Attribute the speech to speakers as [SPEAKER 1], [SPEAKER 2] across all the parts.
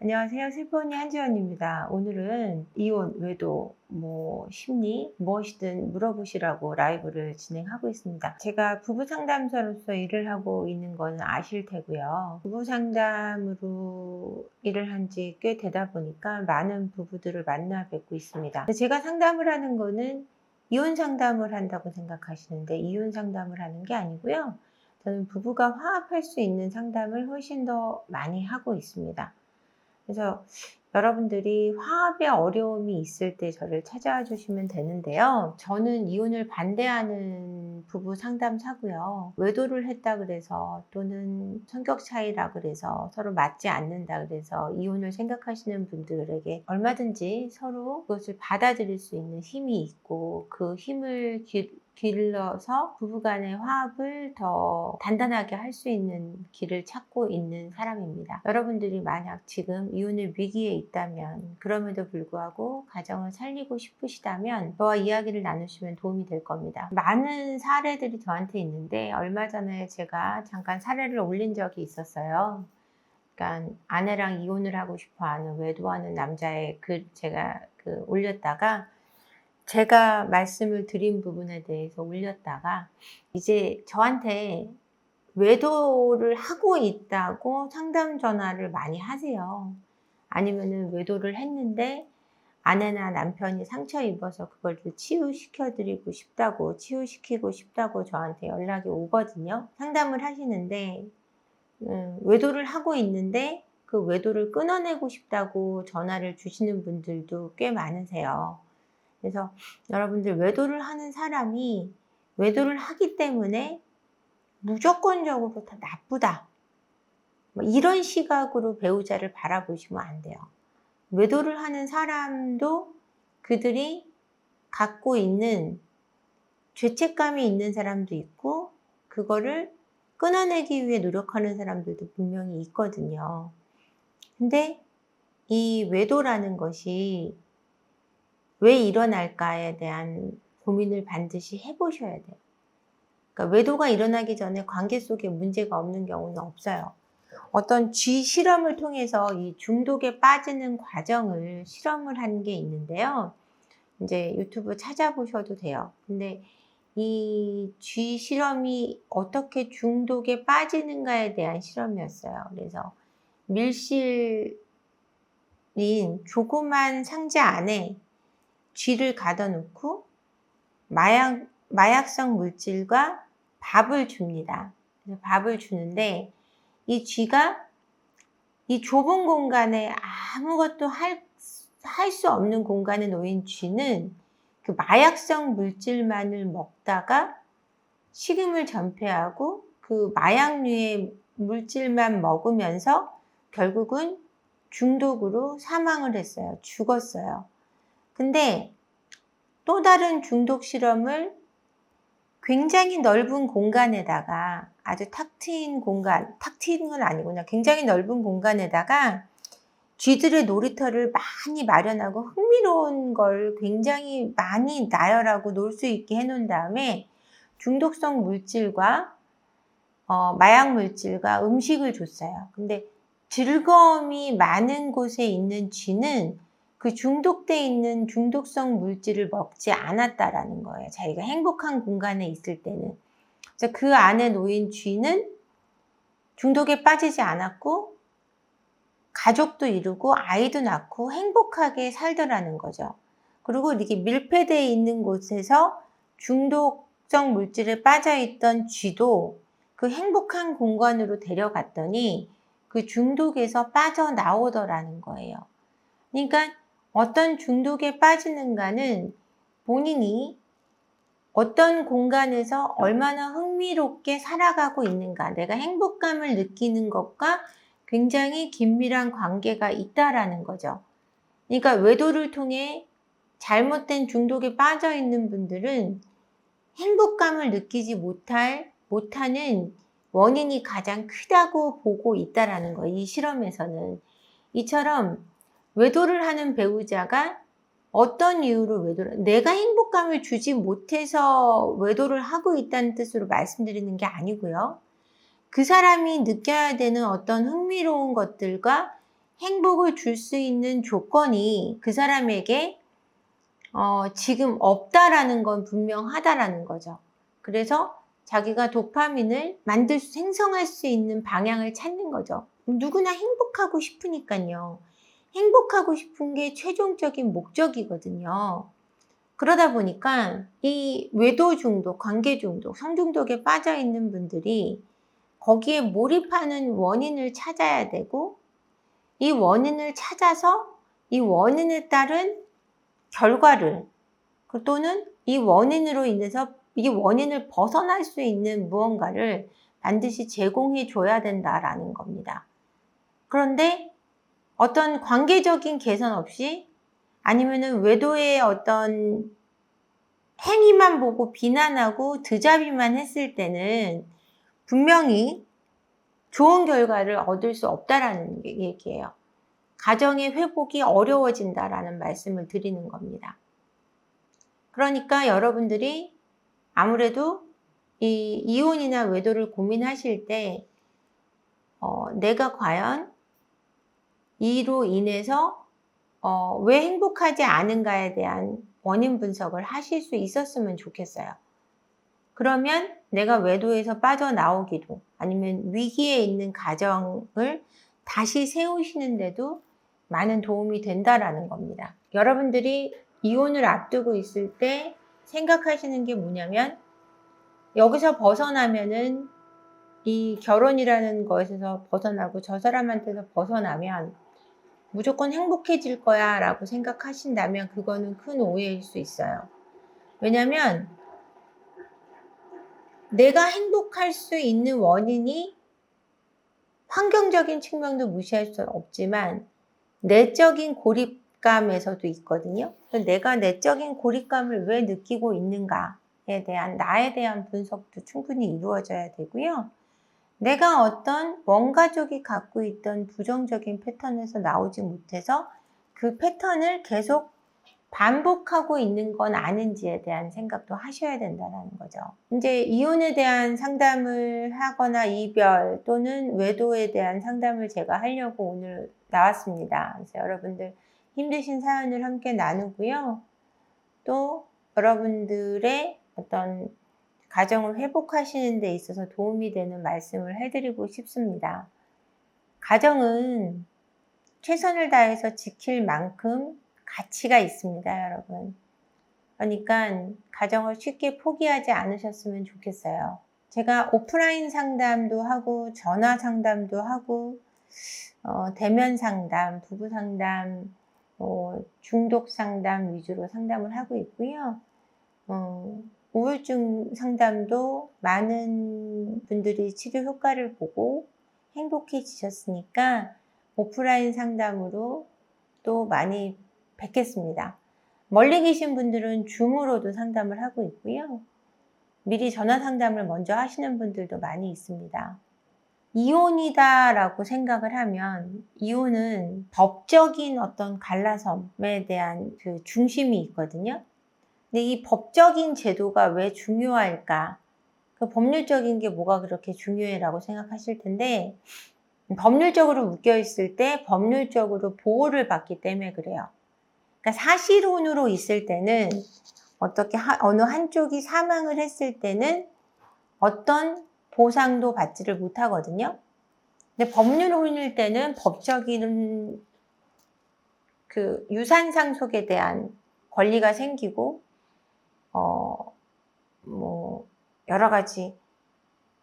[SPEAKER 1] 안녕하세요. 슬퍼언니 한지연입니다. 오늘은 이혼, 외도, 심리, 무엇이든 물어보시라고 라이브를 진행하고 있습니다. 제가 부부 상담사로서 일을 하고 있는 건 아실 테고요. 부부 상담으로 일을 한 지 꽤 되다 보니까 많은 부부들을 만나 뵙고 있습니다. 제가 상담을 하는 거는 이혼 상담을 한다고 생각하시는데 이혼 상담을 하는 게 아니고요. 저는 부부가 화합할 수 있는 상담을 훨씬 더 많이 하고 있습니다. 그래서 여러분들이 화합에 어려움이 있을 때 저를 찾아와 주시면 되는데요. 저는 이혼을 반대하는 부부 상담사고요. 외도를 했다 그래서 또는 성격 차이라 그래서 서로 맞지 않는다 그래서 이혼을 생각하시는 분들에게 얼마든지 서로 그것을 받아들일 수 있는 힘이 있고 그 힘을 길러서 부부간의 화합을 더 단단하게 할 수 있는 길을 찾고 있는 사람입니다. 여러분들이 만약 지금 이혼의 위기에 있다면 그럼에도 불구하고 가정을 살리고 싶으시다면 저와 이야기를 나누시면 도움이 될 겁니다. 많은 사례들이 저한테 있는데 얼마 전에 제가 잠깐 사례를 올린 적이 있었어요. 그러니까 아내랑 이혼을 하고 싶어하는 외도하는 남자의 제가 올렸다가 제가 말씀을 드린 부분에 대해서 올렸다가 이제 저한테 외도를 하고 있다고 상담 전화를 많이 하세요. 아니면은 외도를 했는데 아내나 남편이 상처 입어서 그걸 좀 치유시키고 싶다고 저한테 연락이 오거든요. 상담을 하시는데 외도를 하고 있는데 그 외도를 끊어내고 싶다고 전화를 주시는 분들도 꽤 많으세요. 그래서 여러분들 외도를 하는 사람이 외도를 하기 때문에 무조건적으로 다 나쁘다. 이런 시각으로 배우자를 바라보시면 안 돼요. 외도를 하는 사람도 그들이 갖고 있는 죄책감이 있는 사람도 있고 그거를 끊어내기 위해 노력하는 사람들도 분명히 있거든요. 근데 이 외도라는 것이 왜 일어날까에 대한 고민을 반드시 해보셔야 돼요. 그러니까 외도가 일어나기 전에 관계 속에 문제가 없는 경우는 없어요. 어떤 쥐 실험을 통해서 이 중독에 빠지는 과정을 실험을 한 게 있는데요. 이제 유튜브 찾아보셔도 돼요. 근데 이 쥐 실험이 어떻게 중독에 빠지는가에 대한 실험이었어요. 그래서 밀실인 조그만 상자 안에 쥐를 가둬놓고 마약성 물질과 밥을 줍니다. 그래서 밥을 주는데 이 쥐가 이 좁은 공간에 아무것도 할 수 없는 공간에 놓인 쥐는 그 마약성 물질만을 먹다가 식음을 전폐하고 그 마약류의 물질만 먹으면서 결국은 중독으로 사망을 했어요. 죽었어요. 근데 또 다른 중독 실험을 굉장히 넓은 공간에다가 아주 탁 트인 건 아니구나. 굉장히 넓은 공간에다가 쥐들의 놀이터를 많이 마련하고 흥미로운 걸 굉장히 많이 나열하고 놀 수 있게 해놓은 다음에 중독성 물질과 마약 물질과 음식을 줬어요. 근데 즐거움이 많은 곳에 있는 쥐는 그 중독돼 있는 중독성 물질을 먹지 않았다라는 거예요. 자기가 행복한 공간에 있을 때는. 그래서 그 안에 놓인 쥐는 중독에 빠지지 않았고 가족도 이루고 아이도 낳고 행복하게 살더라는 거죠. 그리고 이렇게 밀폐되어 있는 곳에서 중독성 물질에 빠져있던 쥐도 그 행복한 공간으로 데려갔더니 그 중독에서 빠져나오더라는 거예요. 그러니까 어떤 중독에 빠지는가는 본인이 어떤 공간에서 얼마나 흥미롭게 살아가고 있는가, 내가 행복감을 느끼는 것과 굉장히 긴밀한 관계가 있다라는 거죠. 그러니까 외도를 통해 잘못된 중독에 빠져 있는 분들은 행복감을 느끼지 못하는 원인이 가장 크다고 보고 있다라는 거예요. 이 실험에서는. 이처럼 외도를 하는 배우자가 어떤 이유로 내가 행복감을 주지 못해서 외도를 하고 있다는 뜻으로 말씀드리는 게 아니고요. 그 사람이 느껴야 되는 어떤 흥미로운 것들과 행복을 줄 수 있는 조건이 그 사람에게 지금 없다라는 건 분명하다라는 거죠. 그래서 자기가 도파민을 생성할 수 있는 방향을 찾는 거죠. 누구나 행복하고 싶으니까요. 행복하고 싶은 게 최종적인 목적이거든요. 그러다 보니까 이 외도 중독, 관계 중독, 성 중독에 빠져 있는 분들이 거기에 몰입하는 원인을 찾아야 되고, 이 원인을 찾아서 이 원인에 따른 결과를, 또는 이 원인으로 인해서 이 원인을 벗어날 수 있는 무언가를 반드시 제공해 줘야 된다라는 겁니다. 그런데 어떤 관계적인 개선 없이, 아니면은 외도의 어떤 행위만 보고 비난하고 드자비만 했을 때는 분명히 좋은 결과를 얻을 수 없다라는 얘기예요. 가정의 회복이 어려워진다라는 말씀을 드리는 겁니다. 그러니까 여러분들이 아무래도 이 이혼이나 외도를 고민하실 때 내가 과연 이로 인해서 왜 행복하지 않은가에 대한 원인 분석을 하실 수 있었으면 좋겠어요. 그러면 내가 외도에서 빠져나오기도, 아니면 위기에 있는 가정을 다시 세우시는데도 많은 도움이 된다라는 겁니다. 여러분들이 이혼을 앞두고 있을 때 생각하시는 게 뭐냐면, 여기서 벗어나면은, 이 결혼이라는 것에서 벗어나고 저 사람한테서 벗어나면 무조건 행복해질 거야 라고 생각하신다면 그거는 큰 오해일 수 있어요. 왜냐면 내가 행복할 수 있는 원인이 환경적인 측면도 무시할 수 없지만 내적인 고립감에서도 있거든요. 내가 내적인 고립감을 왜 느끼고 있는가에 대한 나에 대한 분석도 충분히 이루어져야 되고요. 내가 어떤 원가족이 갖고 있던 부정적인 패턴에서 나오지 못해서 그 패턴을 계속 반복하고 있는 건 아닌지에 대한 생각도 하셔야 된다는 거죠. 이제 이혼에 대한 상담을 하거나 이별 또는 외도에 대한 상담을 제가 하려고 오늘 나왔습니다. 그래서 여러분들 힘드신 사연을 함께 나누고요. 또 여러분들의 어떤 가정을 회복하시는 데 있어서 도움이 되는 말씀을 해드리고 싶습니다. 가정은 최선을 다해서 지킬 만큼 가치가 있습니다, 여러분. 그러니까 가정을 쉽게 포기하지 않으셨으면 좋겠어요. 제가 오프라인 상담도 하고 전화 상담도 하고 대면 상담, 부부 상담, 중독 상담 위주로 상담을 하고 있고요. 우울증 상담도 많은 분들이 치료 효과를 보고 행복해지셨으니까 오프라인 상담으로 또 많이 뵙겠습니다. 멀리 계신 분들은 줌으로도 상담을 하고 있고요. 미리 전화 상담을 먼저 하시는 분들도 많이 있습니다. 이혼이다 라고 생각을 하면, 이혼은 법적인 어떤 갈라섬에 대한 그 중심이 있거든요. 근데 이 법적인 제도가 왜 중요할까? 그 법률적인 게 뭐가 그렇게 중요해라고 생각하실 텐데, 법률적으로 묶여 있을 때 법률적으로 보호를 받기 때문에 그래요. 그러니까 사실혼으로 있을 때는 어느 한쪽이 사망을 했을 때는 어떤 보상도 받지를 못하거든요. 근데 법률혼일 때는 법적인 그 유산 상속에 대한 권리가 생기고 여러 가지,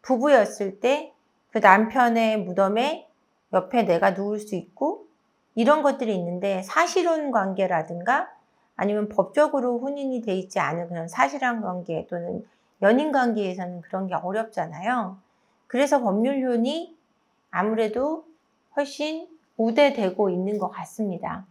[SPEAKER 1] 부부였을 때 그 남편의 무덤에 옆에 내가 누울 수 있고 이런 것들이 있는데, 사실혼 관계라든가 아니면 법적으로 혼인이 돼 있지 않은 그런 사실혼 관계 또는 연인 관계에서는 그런 게 어렵잖아요. 그래서 법률혼이 아무래도 훨씬 우대되고 있는 것 같습니다.